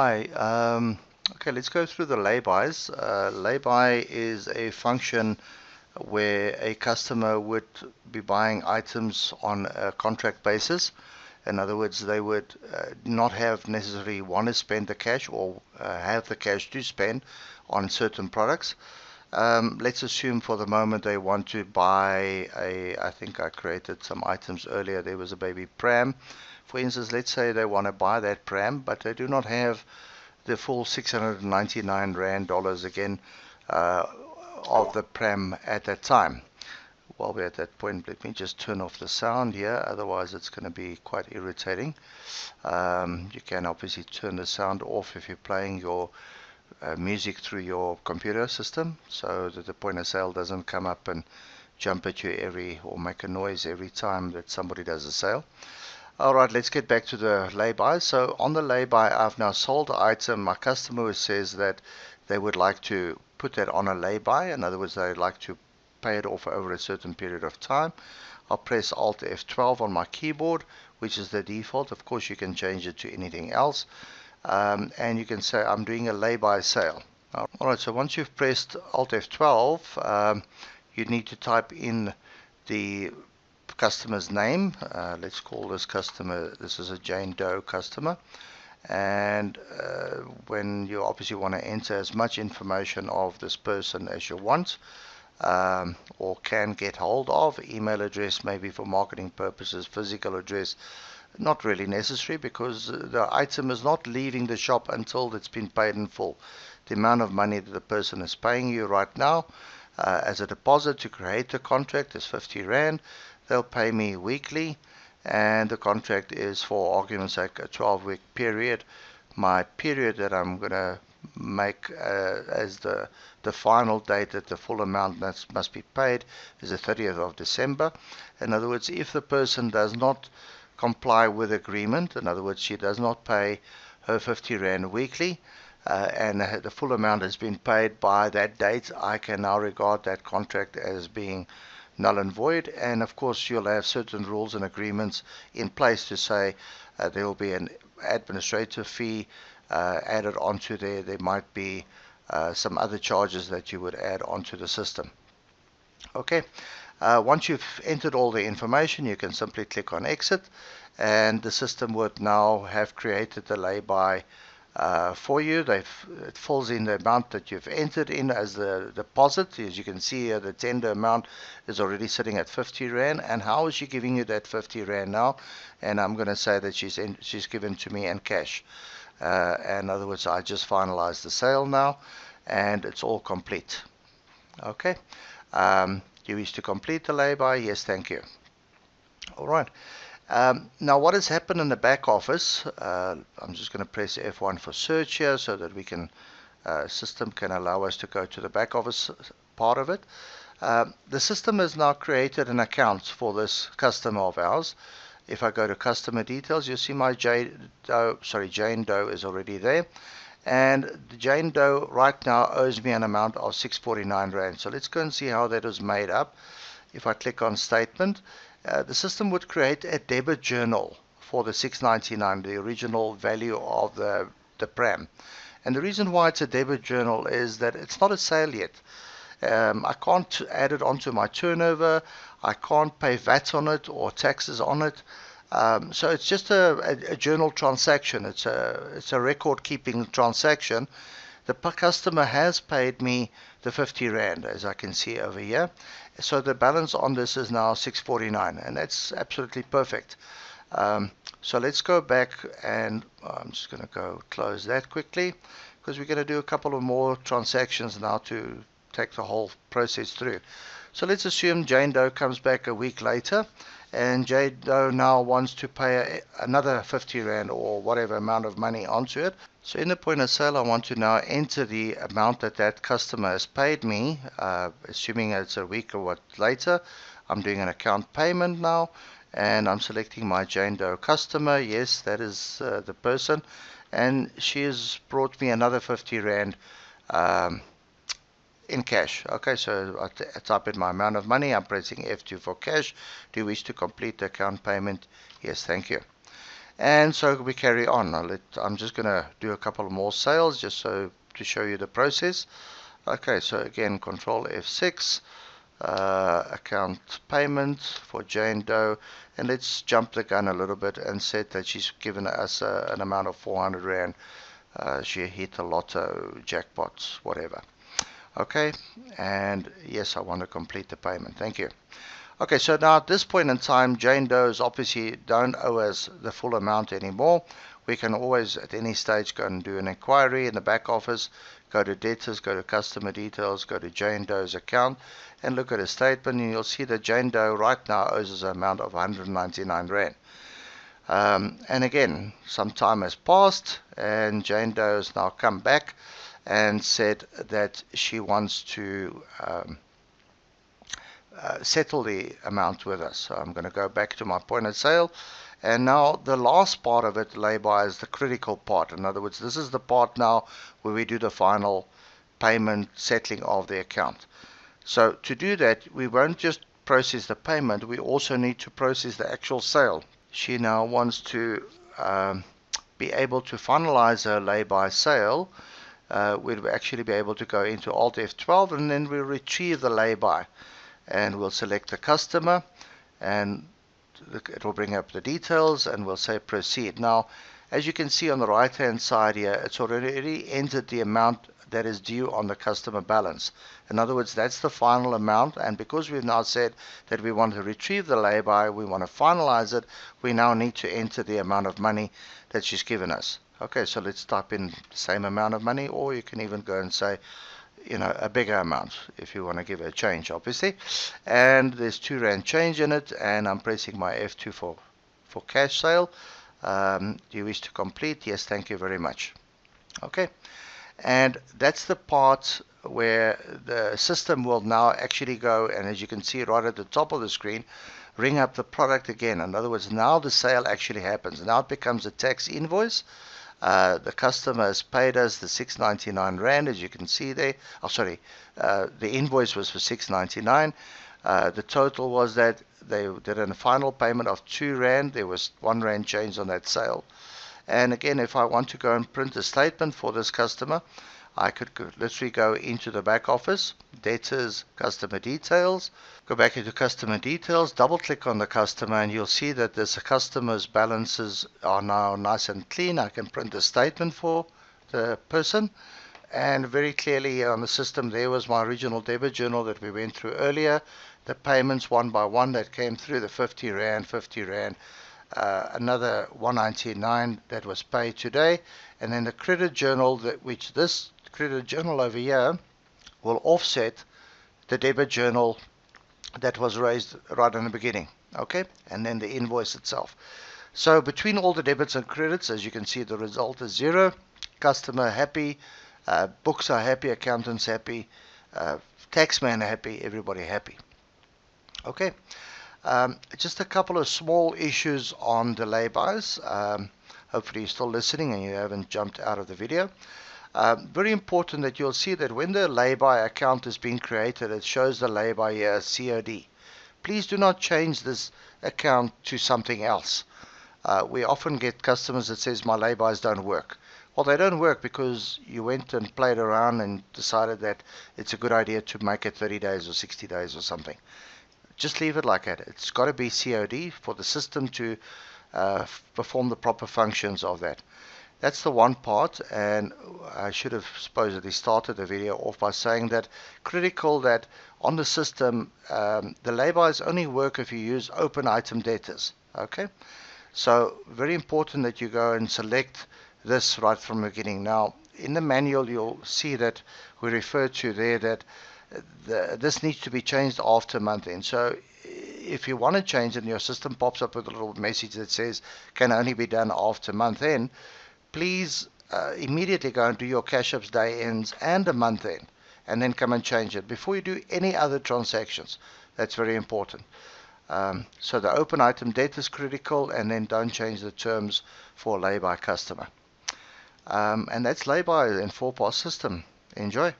Hi, okay, let's go through the laybys. Layby is a function where a customer would be buying items on a contract basis. In other words, they would not have necessarily want to spend the cash or have the cash to spend on certain products. Let's assume for the moment they want to buy I think I created some items earlier. There was a baby pram. For instance, let's say they want to buy that pram, but they do not have the full 699 rand dollars again uh, of the pram at that time. While we're at that point, let me just turn off the sound here, otherwise it's going to be quite irritating. You can obviously turn the sound off if you're playing your music through your computer system, so that the point of sale doesn't come up and jump at you or make a noise every time that somebody does a sale. Alright, let's get back to the lay-by. So on the lay-by, I've now sold the item. My customer says that they would like to put that on a lay-by. In other words, they'd like to pay it off over a certain period of time. I'll press Alt F12 on my keyboard, which is the default. Of course, you can change it to anything else. And you can say, I'm doing a lay-by sale. Alright, so once you've pressed Alt F12, you need to type in the customer's name. Let's call this customer, this is a Jane Doe customer. And when you obviously want to enter as much information of this person as you want, or can get hold of, email address maybe for marketing purposes, physical address, not really necessary because the item is not leaving the shop until it's been paid in full. The amount of money that the person is paying you right now as a deposit to create the contract is 50 Rand. They'll pay me weekly, and the contract is, for argument's sake, a 12-week period. My period that I'm going to make as the final date that the full amount must be paid is the 30th of December. In other words, if the person does not comply with agreement, in other words, she does not pay her 50 Rand weekly, and the full amount has been paid by that date, I can now regard that contract as being null and void. And of course, you'll have certain rules and agreements in place to say there will be an administrative fee added onto there. There might be some other charges that you would add onto the system. Okay, once you've entered all the information, you can simply click on exit, and the system would now have created the lay-by for you. It fills in the amount that you've entered in as the deposit. As you can see here, the tender amount is already sitting at 50 Rand. And how is she giving you that 50 Rand now? And I'm going to say that she's given to me in cash. In other words, I just finalized the sale now, and it's all complete. Okay. You wish to complete the lay-by? Yes, thank you. All right. Now, what has happened in the back office? I'm just going to press F1 for search here so that we can system can allow us to go to the back office part of it. The system has now created an account for this customer of ours. If I go to customer details, you'll see my Jane Doe is already there. And Jane Doe right now owes me an amount of 649 Rand. So let's go and see how that is made up. If I click on statement, the system would create a debit journal for the 699, the original value of the pram. And the reason why it's a debit journal is that it's not a sale yet. I can't add it onto my turnover. I can't pay VAT on it or taxes on it. So it's just a journal transaction. It's a record-keeping transaction. The customer has paid me the 50 Rand, as I can see over here. So the balance on this is now 649, and that's absolutely perfect. So let's go back, and I'm just going to go close that quickly, because we're going to do a couple of more transactions now to take the whole process through. So let's assume Jane Doe comes back a week later, and Jane Doe now wants to pay another 50 Rand or whatever amount of money onto it. So in the point of sale, I want to now enter the amount that customer has paid me, assuming it's a week or what later. I'm doing an account payment now, and I'm selecting my Jane Doe customer. Yes, that is the person, and she has brought me another 50 Rand in cash. Okay, so I type in my amount of money. I'm pressing F2 for cash. Do you wish to complete the account payment? Yes, thank you. And so we carry on. I'm just going to do a couple more sales just so to show you the process. Okay, so again, Control F6, account payment for Jane Doe, and let's jump the gun a little bit and set that she's given us an amount of 400 Rand. She hit the lotto, jackpots, whatever. Okay, and yes, I want to complete the payment. Thank you. Okay, so now at this point in time, Jane Doe's obviously don't owe us the full amount anymore. We can always at any stage go and do an inquiry in the back office, go to debtors, go to customer details, go to Jane Doe's account and look at a statement, and you'll see that Jane Doe right now owes us an amount of 199 Rand. And again, some time has passed and Jane Doe has now come back and said that she wants to settle the amount with us. So I'm going to go back to my point of sale, and now the last part of it, Layby, is the critical part. In other words, this is the part now where we do the final payment settling of the account. So to do that, we won't just process the payment, we also need to process the actual sale. She now wants to be able to finalize her Layby sale. We'll actually be able to go into Alt F12 and then we'll retrieve the Layby. And we'll select the customer and it will bring up the details and we'll say proceed. Now as you can see on the right hand side here, it's already entered the amount that is due on the customer balance. In other words, that's the final amount, and because we've now said that we want to retrieve the Layby, we want to finalize it, we now need to enter the amount of money that she's given us. Okay, so let's type in the same amount of money, or you can even go and say, you know, a bigger amount if you want to give it a change, obviously. And there's 2 Rand change in it, and I'm pressing my F2 for cash sale. Do you wish to complete? Yes, thank you very much. Okay, and that's the part where the system will now actually go, and as you can see right at the top of the screen, ring up the product again. In other words, now the sale actually happens. Now it becomes a tax invoice. The customer has paid us the 699 Rand, as you can see there. Oh, sorry, the invoice was for 699. The total was that they did a final payment of 2 Rand. There was 1 Rand change on that sale. And again, if I want to go and print a statement for this customer, I could literally go into the back office, debtors, customer details, go back into customer details, double click on the customer, and you'll see that this customer's balances are now nice and clean. I can print a statement for the person, and very clearly on the system there was my original debit journal that we went through earlier, the payments one by one that came through, the 50 Rand, 50 Rand, another 199 that was paid today, and then the credit journal, which this credit journal over here will offset the debit journal that was raised right in the beginning. Okay, and then the invoice itself. So between all the debits and credits, as you can see, the result is 0. Customer happy, books are happy, accountants happy, taxman happy, everybody happy. Okay, just a couple of small issues on the Laybys. Hopefully you're still listening and you haven't jumped out of the video. Very important that you'll see that when the Layby account is being created, it shows the Layby here as COD. Please do not change this account to something else. We often get customers that says my Laybys don't work. Well, they don't work because you went and played around and decided that it's a good idea to make it 30 days or 60 days or something. Just leave it like that. It's got to be COD for the system to perform the proper functions of that. That's the one part, and I should have supposedly started the video off by saying that critical that on the system the Laybys only work if you use open item debtors. Okay, so very important that you go and select this right from the beginning. Now in the manual you'll see that we refer to there that this needs to be changed after month end. So if you want to change it and your system pops up with a little message that says can only be done after month end, please immediately go and do your cash ups, day ends and a month end, and then come and change it before you do any other transactions. That's very important. So the open item debt is critical, and then don't change the terms for Layby customer. And that's Layby in 4-part system. Enjoy.